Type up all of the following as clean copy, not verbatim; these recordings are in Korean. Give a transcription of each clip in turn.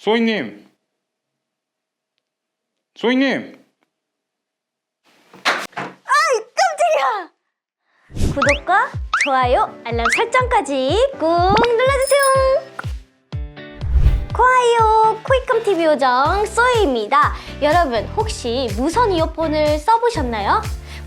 소희님! 소희님! 깜짝이야! 구독과 좋아요, 알람 설정까지 꾹 눌러주세요. 고아요, 코이컴TV 요정 쏘이입니다. 여러분, 혹시 무선 이어폰을 써보셨나요?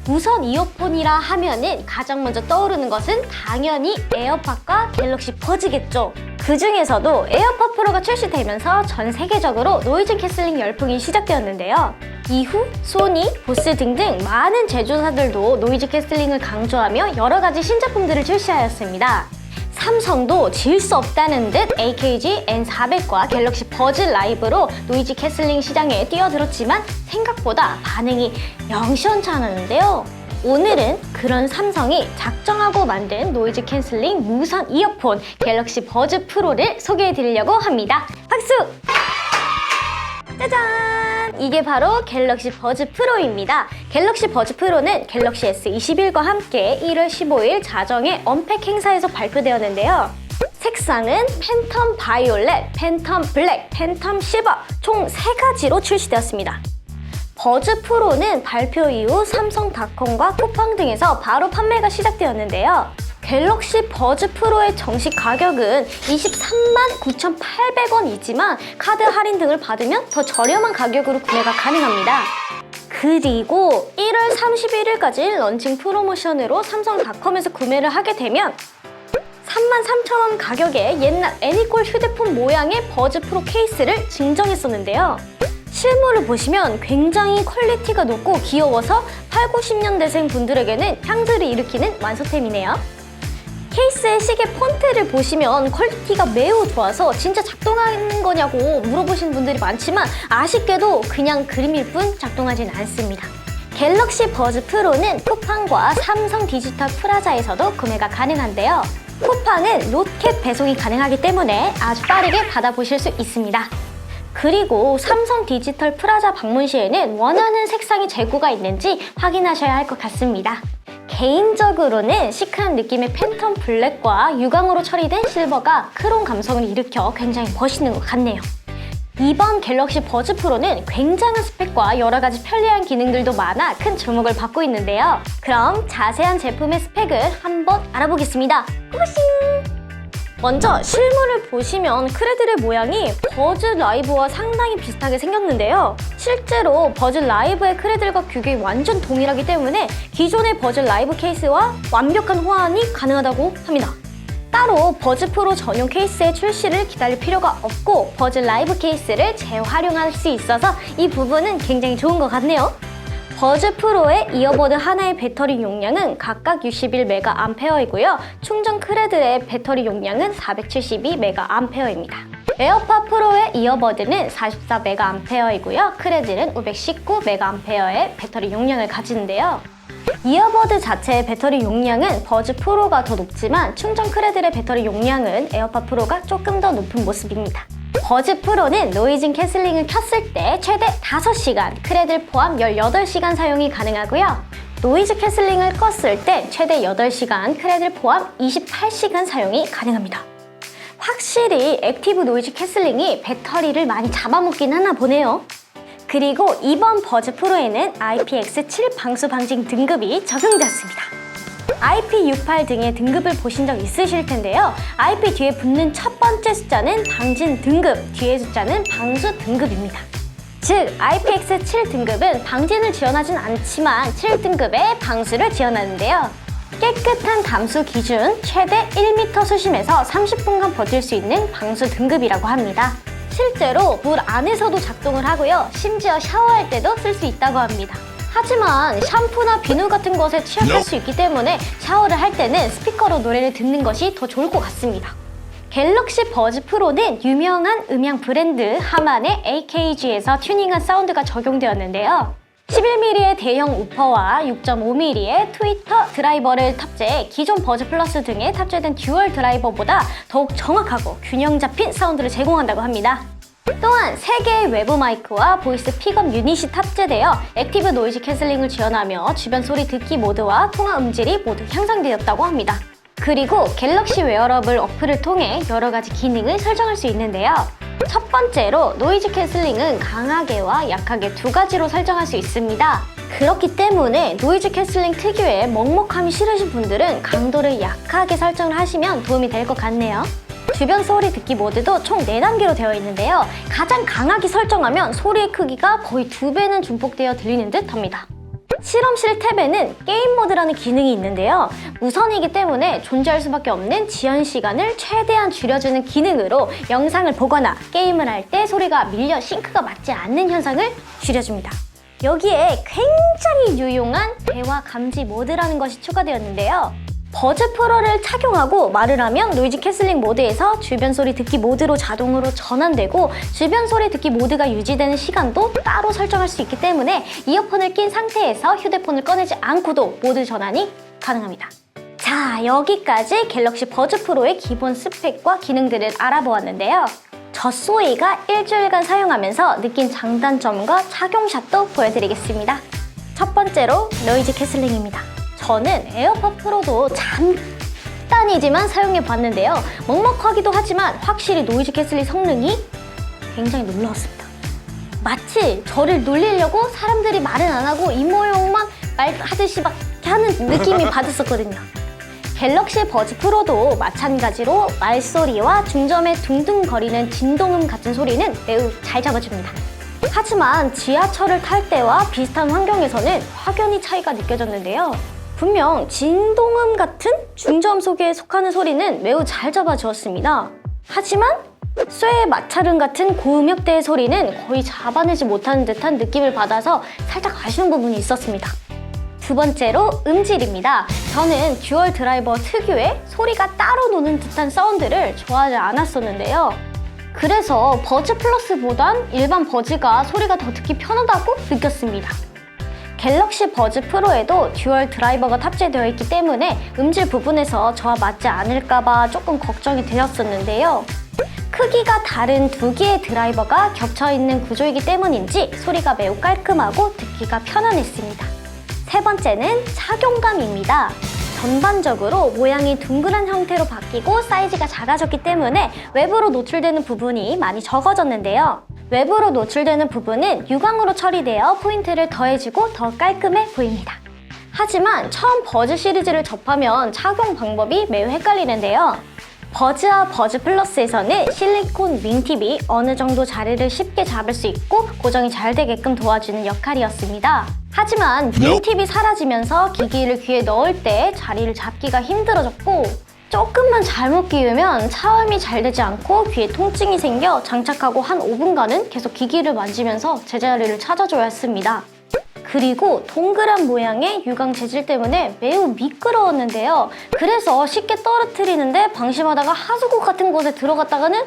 무선 이어폰이라 하면은 가장 먼저 떠오르는 것은 당연히 에어팟과 갤럭시 버즈겠죠. 그 중에서도 에어팟 프로가 출시되면서 전 세계적으로 노이즈 캔슬링 열풍이 시작되었는데요. 이후 소니, 보스 등등 많은 제조사들도 노이즈 캔슬링을 강조하며 여러 가지 신제품들을 출시하였습니다. 삼성도 질 수 없다는 듯 AKG N400과 갤럭시 버즈 라이브로 노이즈 캔슬링 시장에 뛰어들었지만 생각보다 반응이 영 시원찮았는데요. 오늘은 그런 삼성이 작정하고 만든 노이즈 캔슬링 무선 이어폰 갤럭시 버즈 프로를 소개해 드리려고 합니다. 박수! 짜잔! 이게 바로 갤럭시 버즈 프로입니다. 갤럭시 버즈 프로는 갤럭시 S21과 함께 1월 15일 자정에 언팩 행사에서 발표되었는데요. 색상은 팬텀 바이올렛, 팬텀 블랙, 팬텀 실버 총 3가지로 출시되었습니다. 버즈 프로는 발표 이후 삼성닷컴과 쿠팡 등에서 바로 판매가 시작되었는데요. 갤럭시 버즈 프로의 정식 가격은 23만 9,800원이지만 카드 할인 등을 받으면 더 저렴한 가격으로 구매가 가능합니다. 그리고 1월 31일까지 런칭 프로모션으로 삼성닷컴에서 구매를 하게 되면 33,000원 가격에 옛날 애니콜 휴대폰 모양의 버즈 프로 케이스를 증정했었는데요. 실물을 보시면 굉장히 퀄리티가 높고 귀여워서 8, 90년대생 분들에게는 향수를 일으키는 완소템이네요. 케이스의 시계 폰트를 보시면 퀄리티가 매우 좋아서 진짜 작동하는 거냐고 물어보시는 분들이 많지만 아쉽게도 그냥 그림일 뿐 작동하진 않습니다. 갤럭시 버즈 프로는 쿠팡과 삼성 디지털 프라자에서도 구매가 가능한데요. 쿠팡은 로켓 배송이 가능하기 때문에 아주 빠르게 받아보실 수 있습니다. 그리고 삼성 디지털 프라자 방문 시에는 원하는 색상이 재고가 있는지 확인하셔야 할 것 같습니다. 개인적으로는 시크한 느낌의 팬텀 블랙과 유광으로 처리된 실버가 크롬 감성을 일으켜 굉장히 멋있는 것 같네요. 이번 갤럭시 버즈 프로는 굉장한 스펙과 여러 가지 편리한 기능들도 많아 큰 주목을 받고 있는데요. 그럼 자세한 제품의 스펙을 한번 알아보겠습니다. 고고싱! 먼저 실물을 보시면 크레들의 모양이 버즈 라이브와 상당히 비슷하게 생겼는데요. 실제로 버즈 라이브의 크레들과 규격이 완전 동일하기 때문에 기존의 버즈 라이브 케이스와 완벽한 호환이 가능하다고 합니다. 따로 버즈 프로 전용 케이스의 출시를 기다릴 필요가 없고 버즈 라이브 케이스를 재활용할 수 있어서 이 부분은 굉장히 좋은 것 같네요. 버즈 프로의 이어버드 하나의 배터리 용량은 각각 61mAh이고요. 충전 크레들의 배터리 용량은 472mAh입니다. 에어팟 프로의 이어버드는 44mAh이고요. 크레들은 519mAh의 배터리 용량을 가지는데요. 이어버드 자체의 배터리 용량은 버즈 프로가 더 높지만 충전 크레들의 배터리 용량은 에어팟 프로가 조금 더 높은 모습입니다. 버즈 프로는 노이즈 캔슬링을 켰을 때 최대 5시간, 크레들 포함 18시간 사용이 가능하고요. 노이즈 캔슬링을 껐을 때 최대 8시간, 크레들 포함 28시간 사용이 가능합니다. 확실히 액티브 노이즈 캔슬링이 배터리를 많이 잡아먹긴 하나 보네요. 그리고 이번 버즈 프로에는 IPX7 방수 방진 등급이 적용되었습니다. IP68 등의 등급을 보신 적 있으실 텐데요. IP 뒤에 붙는 첫 번째 숫자는 방진 등급, 뒤의 숫자는 방수 등급입니다. 즉, IPX7 등급은 방진을 지원하진 않지만 7등급의 방수를 지원하는데요. 깨끗한 담수 기준 최대 1m 수심에서 30분간 버틸 수 있는 방수 등급이라고 합니다. 실제로 물 안에서도 작동을 하고요. 심지어 샤워할 때도 쓸 수 있다고 합니다. 하지만 샴푸나 비누 같은 것에 취약할 수 있기 때문에 샤워를 할 때는 스피커로 노래를 듣는 것이 더 좋을 것 같습니다. 갤럭시 버즈 프로는 유명한 음향 브랜드 하만의 AKG에서 튜닝한 사운드가 적용되었는데요. 11mm의 대형 우퍼와 6.5mm의 트위터 드라이버를 탑재해 기존 버즈 플러스 등에 탑재된 듀얼 드라이버보다 더욱 정확하고 균형 잡힌 사운드를 제공한다고 합니다. 또한 3개의 외부 마이크와 보이스 픽업 유닛이 탑재되어 액티브 노이즈 캔슬링을 지원하며 주변 소리 듣기 모드와 통화 음질이 모두 향상되었다고 합니다. 그리고 갤럭시 웨어러블 어플을 통해 여러 가지 기능을 설정할 수 있는데요. 첫 번째로 노이즈 캔슬링은 강하게와 약하게 두 가지로 설정할 수 있습니다. 그렇기 때문에 노이즈 캔슬링 특유의 먹먹함이 싫으신 분들은 강도를 약하게 설정을 하시면 도움이 될 것 같네요. 주변 소리 듣기 모드도 총 4단계로 되어 있는데요. 가장 강하게 설정하면 소리의 크기가 거의 2배는 중폭되어 들리는 듯 합니다. 실험실 탭에는 게임 모드라는 기능이 있는데요. 무선이기 때문에 존재할 수밖에 없는 지연 시간을 최대한 줄여주는 기능으로 영상을 보거나 게임을 할 때 소리가 밀려 싱크가 맞지 않는 현상을 줄여줍니다. 여기에 굉장히 유용한 대화 감지 모드라는 것이 추가되었는데요. 버즈 프로를 착용하고 말을 하면 노이즈 캔슬링 모드에서 주변 소리 듣기 모드로 자동으로 전환되고 주변 소리 듣기 모드가 유지되는 시간도 따로 설정할 수 있기 때문에 이어폰을 낀 상태에서 휴대폰을 꺼내지 않고도 모드 전환이 가능합니다. 자, 여기까지 갤럭시 버즈 프로의 기본 스펙과 기능들을 알아보았는데요. 젖소이가 일주일간 사용하면서 느낀 장단점과 착용샷도 보여드리겠습니다. 첫 번째로 노이즈 캔슬링입니다. 저는 에어팟 프로도 잠깐이지만 사용해봤는데요. 먹먹하기도 하지만 확실히 노이즈 캔슬링 성능이 굉장히 놀라웠습니다. 마치 저를 놀리려고 사람들이 말은 안 하고 입모양만 말하듯이 막 하는 느낌이 받았었거든요. 갤럭시 버즈 프로도 마찬가지로 말소리와 중점에 둥둥거리는 진동음 같은 소리는 매우 잘 잡아줍니다. 하지만 지하철을 탈 때와 비슷한 환경에서는 확연히 차이가 느껴졌는데요. 분명 진동음 같은 중저음 속에 속하는 소리는 매우 잘 잡아주었습니다. 하지만 쇠 마찰음 같은 고음역대의 소리는 거의 잡아내지 못하는 듯한 느낌을 받아서 살짝 아쉬운 부분이 있었습니다. 두 번째로 음질입니다. 저는 듀얼 드라이버 특유의 소리가 따로 노는 듯한 사운드를 좋아하지 않았었는데요. 그래서 버즈 플러스보단 일반 버즈가 소리가 더 듣기 편하다고 느꼈습니다. 갤럭시 버즈 프로에도 듀얼 드라이버가 탑재되어 있기 때문에 음질 부분에서 저와 맞지 않을까봐 조금 걱정이 되었었는데요. 크기가 다른 두 개의 드라이버가 겹쳐있는 구조이기 때문인지 소리가 매우 깔끔하고 듣기가 편안했습니다. 세 번째는 착용감입니다. 전반적으로 모양이 둥그란 형태로 바뀌고 사이즈가 작아졌기 때문에 외부로 노출되는 부분이 많이 적어졌는데요. 외부로 노출되는 부분은 유광으로 처리되어 포인트를 더해주고 더 깔끔해 보입니다. 하지만 처음 버즈 시리즈를 접하면 착용 방법이 매우 헷갈리는데요. 버즈와 버즈 플러스에서는 실리콘 윙팁이 어느 정도 자리를 쉽게 잡을 수 있고 고정이 잘 되게끔 도와주는 역할이었습니다. 하지만 윙팁이 사라지면서 기기를 귀에 넣을 때 자리를 잡기가 힘들어졌고 조금만 잘못 끼우면 차음이 잘 되지 않고 귀에 통증이 생겨 장착하고 한 5분간은 계속 기기를 만지면서 제자리를 찾아줘야 했습니다. 그리고 동그란 모양의 유광 재질 때문에 매우 미끄러웠는데요. 그래서 쉽게 떨어뜨리는데 방심하다가 하수구 같은 곳에 들어갔다가는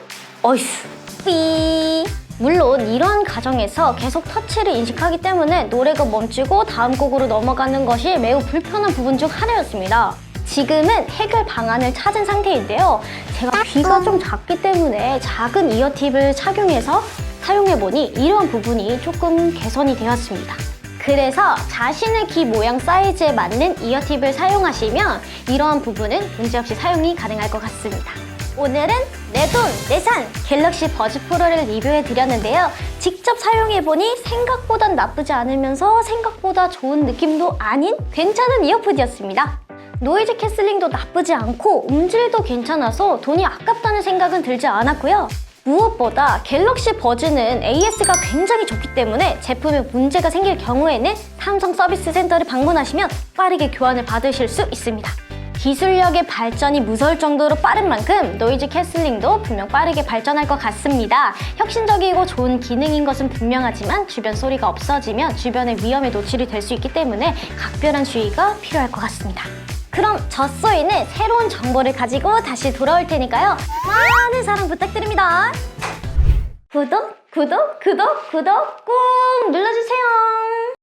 어이스 삐. 물론 이런 과정에서 계속 터치를 인식하기 때문에 노래가 멈추고 다음 곡으로 넘어가는 것이 매우 불편한 부분 중 하나였습니다. 지금은 해결 방안을 찾은 상태인데요. 제가 귀가 좀 작기 때문에 작은 이어팁을 착용해서 사용해보니 이런 부분이 조금 개선이 되었습니다. 그래서 자신의 귀 모양 사이즈에 맞는 이어팁을 사용하시면 이러한 부분은 문제없이 사용이 가능할 것 같습니다. 오늘은 내 돈, 내 산! 갤럭시 버즈 프로를 리뷰해드렸는데요. 직접 사용해보니 생각보단 나쁘지 않으면서 생각보다 좋은 느낌도 아닌 괜찮은 이어폰이었습니다. 노이즈 캔슬링도 나쁘지 않고 음질도 괜찮아서 돈이 아깝다는 생각은 들지 않았고요. 무엇보다 갤럭시 버즈는 AS가 굉장히 좋기 때문에 제품에 문제가 생길 경우에는 삼성 서비스 센터를 방문하시면 빠르게 교환을 받으실 수 있습니다. 기술력의 발전이 무서울 정도로 빠른 만큼 노이즈 캔슬링도 분명 빠르게 발전할 것 같습니다. 혁신적이고 좋은 기능인 것은 분명하지만 주변 소리가 없어지면 주변의 위험에 노출이 될 수 있기 때문에 각별한 주의가 필요할 것 같습니다. 그럼 젖소이는 새로운 정보를 가지고 다시 돌아올 테니까요. 많은 사랑 부탁드립니다. 구독 꾹 눌러주세요.